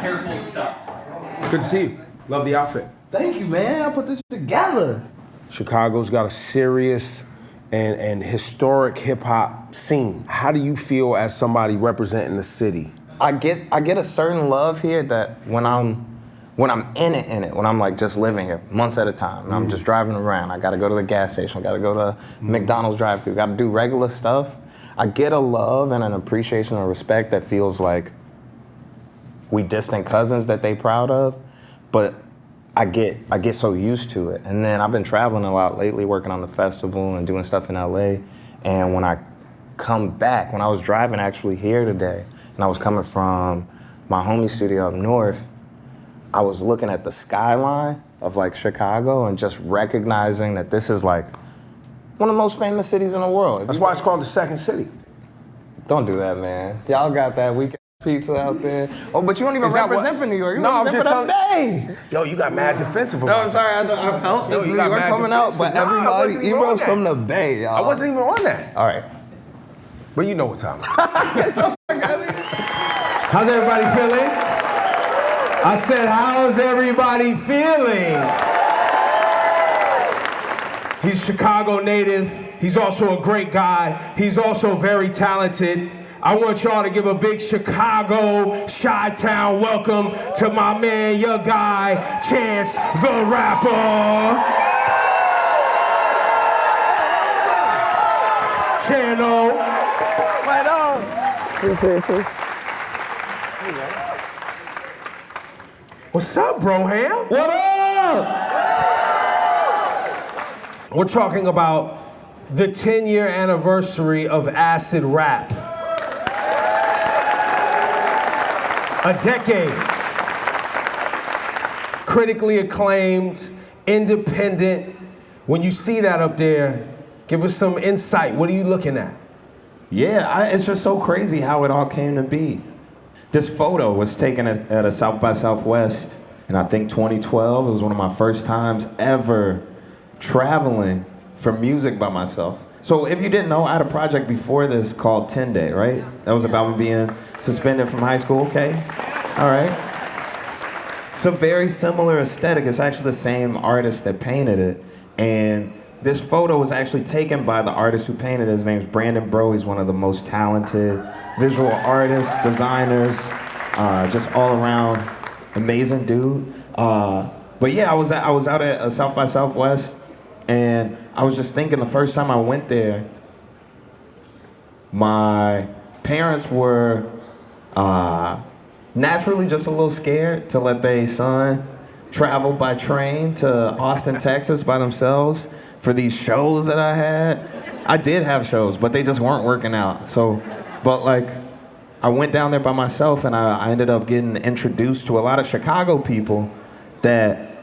careful stuff. Good to see you. Love the outfit. Thank you, man. I put this together. Chicago's got a serious and historic hip hop scene. How do you feel as somebody representing the city? I get a certain love here that when I'm in it, when I'm like just living here months at a time, and I'm just driving around, I gotta go to the gas station, I gotta go to McDonald's drive-thru, gotta do regular stuff. I get a love and an appreciation and respect that feels like we distant cousins that they proud of, but I get so used to it. And then I've been traveling a lot lately, working on the festival and doing stuff in LA. And when I come back, when I was driving actually here today, and I was coming from my homie studio up north, I was looking at the skyline of like Chicago and just recognizing that this is like one of the most famous cities in the world. That's why it's called the second city. Don't do that, man. Y'all got that weekend pizza out there. Oh, but you don't even represent for New York. You represent for the Bay. Yo, you got mad defensive. No, I'm sorry. I felt this New York coming out, but everybody, Ebro's from the Bay, y'all. I wasn't even on that. All right. But you know what time it is. How's everybody feeling? I said, how's everybody feeling? He's Chicago native. He's also a great guy. He's also very talented. I want y'all to give a big Chicago, Chi-Town welcome to my man, your guy, Chance the Rapper. Channel. Right on. What's up, Broham? What up? We're talking about the 10-year anniversary of acid rap. A decade. Critically acclaimed, independent. When you see that up there, give us some insight. What are you looking at? Yeah, it's just so crazy how it all came to be. This photo was taken at a South by Southwest in I think 2012. It was one of my first times ever traveling for music by myself. So if you didn't know, I had a project before this called 10 Day, right? That was about me being suspended from high school, okay? All right. It's a very similar aesthetic. It's actually the same artist that painted it. And this photo was actually taken by the artist who painted it. His name's Brandon Bro. He's one of the most talented visual artists, designers, just all around amazing dude. But yeah, I was out at South by Southwest, and I was just thinking the first time I went there, my parents were naturally just a little scared to let their son travel by train to Austin, Texas by themselves for these shows that I had. I did have shows, but they just weren't working out. So, but like, I went down there by myself, and I ended up getting introduced to a lot of Chicago people that,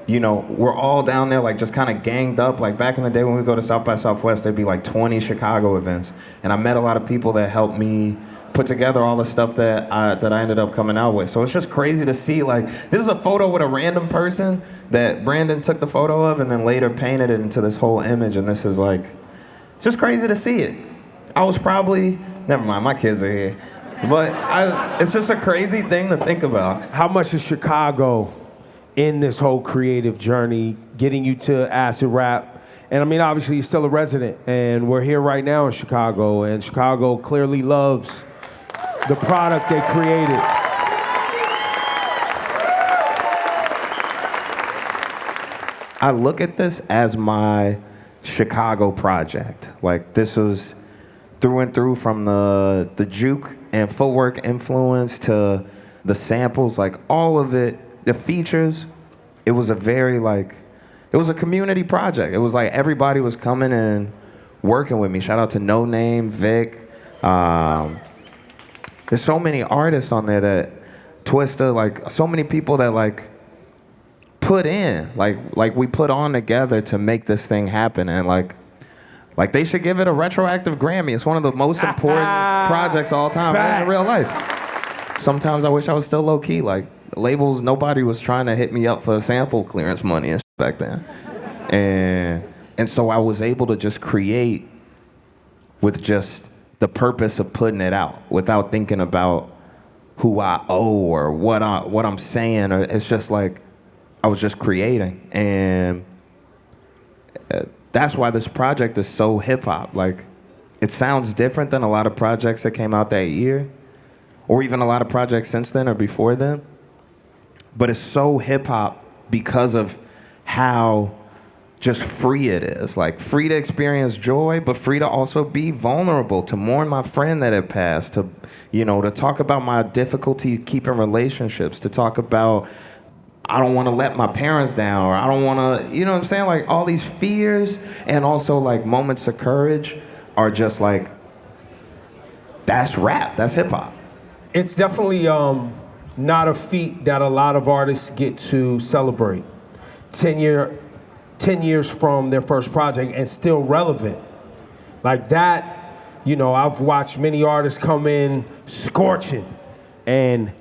you know, we're all down there like just kind of ganged up. Like back in the day when we go to South by Southwest, there'd be like 20 Chicago events. And I met a lot of people that helped me put together all the stuff that I ended up coming out with. So it's just crazy to see, like, this is a photo with a random person that Brandon took the photo of and then later painted it into this whole image. And this is like, it's just crazy to see it. I was probably, never mind, my kids are here. But it's just a crazy thing to think about. How much is Chicago in this whole creative journey, getting you to acid rap? And I mean, obviously, you're still a resident, and we're here right now in Chicago, and Chicago clearly loves the product they created. I look at this as my Chicago project. Like, this was through and through, from the juke and footwork influence to the samples, like all of it, the features. It was a very, like, it was a community project. It was like everybody was coming and working with me. Shout out to No Name, Vic. There's so many artists on there that Twista, like so many people that like put in, like we put on together to make this thing happen. And like they should give it a retroactive Grammy. It's one of the most important projects of all time in real life. Sometimes I wish I was still low key. Like labels, nobody was trying to hit me up for sample clearance money and shit back then. And so I was able to just create with just the purpose of putting it out without thinking about who I owe or what I'm saying. Or it's just like I was just creating, and that's why this project is so hip hop. Like, it sounds different than a lot of projects that came out that year, or even a lot of projects since then or before then. But it's so hip hop because of how just free it is. Like, free to experience joy, but free to also be vulnerable, to mourn my friend that had passed, to, to talk about my difficulty keeping relationships, to talk about I don't want to let my parents down, or I don't want to, you know what I'm saying? Like, all these fears and also like moments of courage are just like, that's rap, that's hip hop. It's definitely not a feat that a lot of artists get to celebrate. 10 years from their first project and still relevant. Like that, I've watched many artists come in scorching and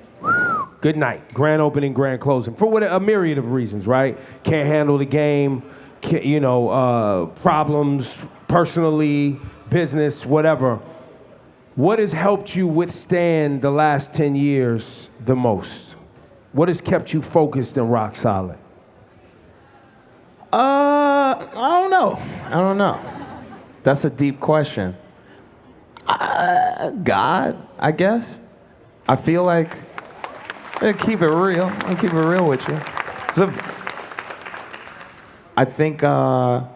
good night, grand opening, grand closing, for a myriad of reasons, right? Can't handle the game, problems personally, business, whatever. What has helped you withstand the last 10 years the most? What has kept you focused and rock solid? I don't know. That's a deep question. God, I guess. I feel like, keep it real. I'll keep it real with you. So, I think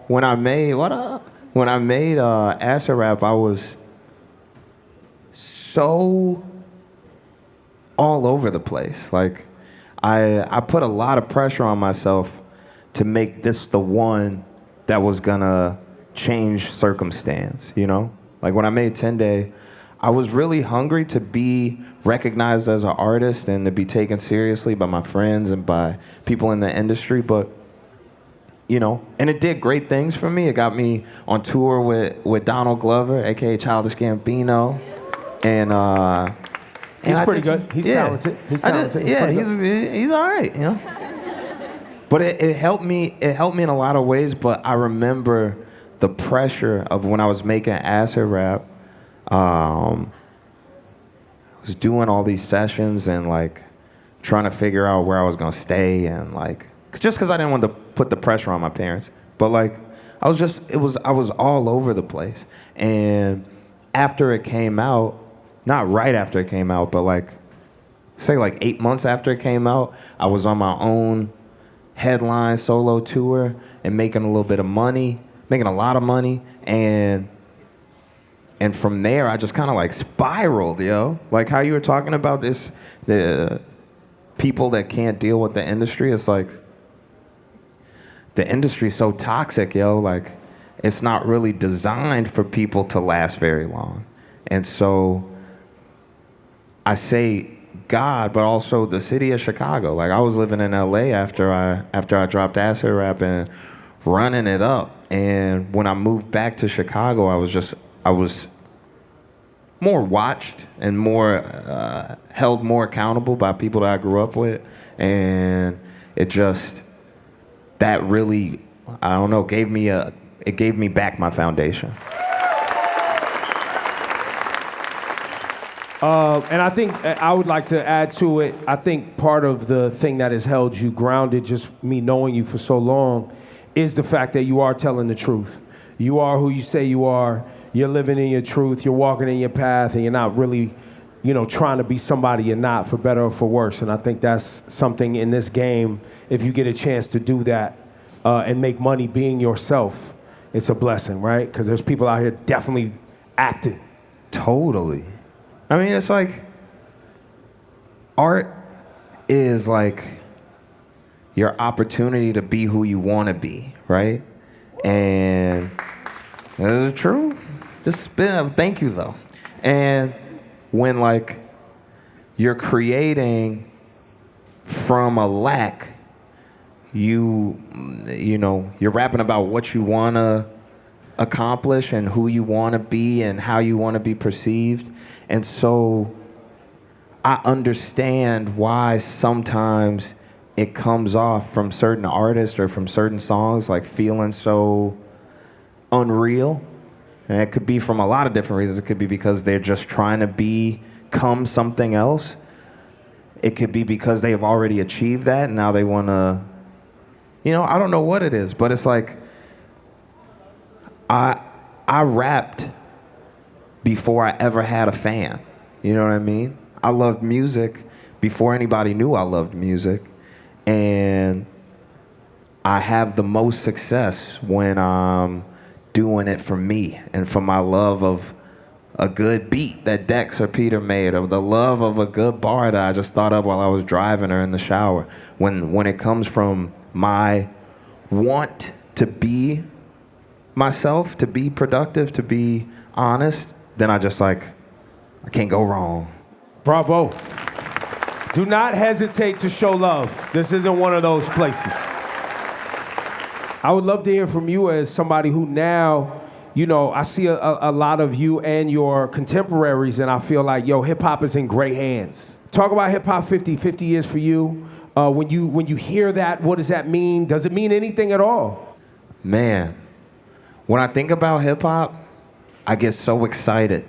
when I made Acid Rap, I was so all over the place. Like, I put a lot of pressure on myself to make this the one that was gonna change circumstance, Like, when I made 10 Day, I was really hungry to be recognized as an artist and to be taken seriously by my friends and by people in the industry, but, and it did great things for me. It got me on tour with Donald Glover, AKA Childish Gambino, and he's pretty good. He's talented. He's all right, But it helped me. It helped me in a lot of ways. But I remember the pressure of when I was making Acid Rap. I was doing all these sessions and like trying to figure out where I was gonna stay and like just because I didn't want to put the pressure on my parents. But like I was all over the place. And after it came out, not right after it came out, but like say like 8 months after it came out, I was on my own headline solo tour and making a little bit of money, making a lot of money, and from there I just kind of like spiraled, like how you were talking about this, the people that can't deal with the industry. It's like the industry's so toxic, like it's not really designed for people to last very long. And so I say God, but also the city of Chicago. Like I was living in LA after I dropped Acid Rap and running it up. And when I moved back to Chicago, I was more watched and more held more accountable by people that I grew up with. And that really, I don't know, gave me back my foundation. And I think I would like to add to it, I think part of the thing that has held you grounded, just me knowing you for so long, is the fact that you are telling the truth. You are who you say you are. You're living in your truth. You're walking in your path, and you're not really, trying to be somebody you're not, for better or for worse. And I think that's something in this game, if you get a chance to do that and make money being yourself, it's a blessing, right? Because there's people out here definitely acting. Totally. I mean, it's like art is like your opportunity to be who you want to be, right? And is it true? Thank you, though. And when like you're creating from a lack, you're rapping about what you want to accomplish and who you want to be and how you want to be perceived. And so I understand why sometimes it comes off from certain artists or from certain songs like feeling so unreal. And it could be from a lot of different reasons. It could be because they're just trying to become something else. it could be because they've already achieved that and now they want to, I don't know what it is, but it's like I rapped before I ever had a fan. You know what I mean? I loved music before anybody knew I loved music. And I have the most success when I'm doing it for me and for my love of a good beat that Dex or Peter made, or the love of a good bar that I just thought of while I was driving or in the shower. When it comes from my want to be myself, to be productive, to be honest, then I can't go wrong. Bravo. Do not hesitate to show love. This isn't one of those places. I would love to hear from you as somebody who now, I see a lot of you and your contemporaries, and I feel like, hip-hop is in great hands. Talk about hip-hop 50 years for you. When you hear that, what does that mean? Does it mean anything at all? Man, when I think about hip-hop, I get so excited.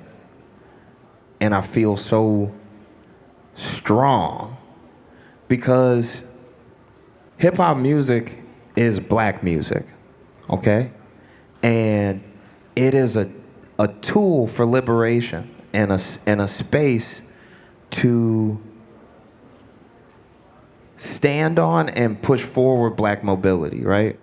And I feel so strong because hip-hop music is black music, okay? And it is a tool for liberation and a space to stand on and push forward black mobility, right?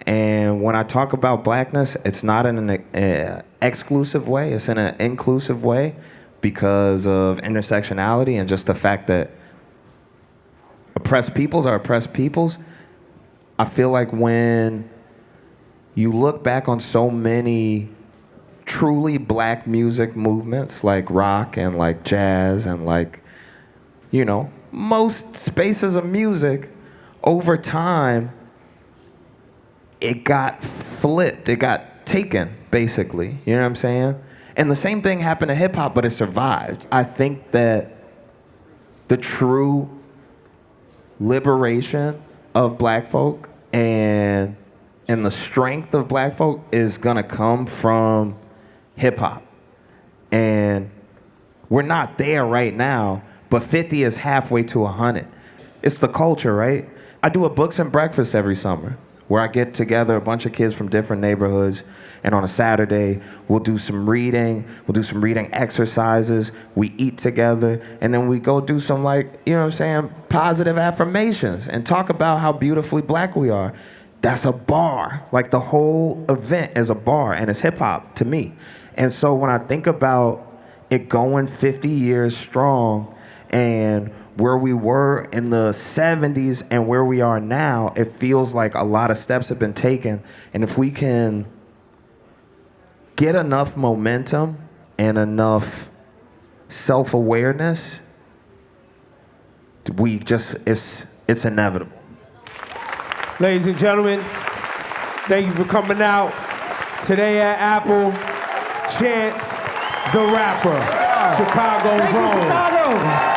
And when I talk about blackness, it's not in an exclusive way, it's in an inclusive way because of intersectionality and just the fact that oppressed peoples are oppressed peoples. I feel like when you look back on so many truly black music movements like rock and like jazz and like, most spaces of music, over time, it got flipped, it got taken, basically. You know what I'm saying? And the same thing happened to hip hop, but it survived. I think that the true liberation of black folk and the strength of black folk is gonna come from hip hop. And we're not there right now, but 50 is halfway to 100. It's the culture, right? I do a books and breakfast every summer where I get together a bunch of kids from different neighborhoods, and on a Saturday, we'll do some reading exercises, we eat together, and then we go do some positive affirmations and talk about how beautifully black we are. That's a bar. Like the whole event is a bar, and it's hip hop to me. And so when I think about it going 50 years strong and where we were in the 70s and where we are now, it feels like a lot of steps have been taken. And if we can get enough momentum and enough self-awareness, it's inevitable. Ladies and gentlemen, thank you for coming out. Today at Apple, Chance the Rapper, Chicago Rome.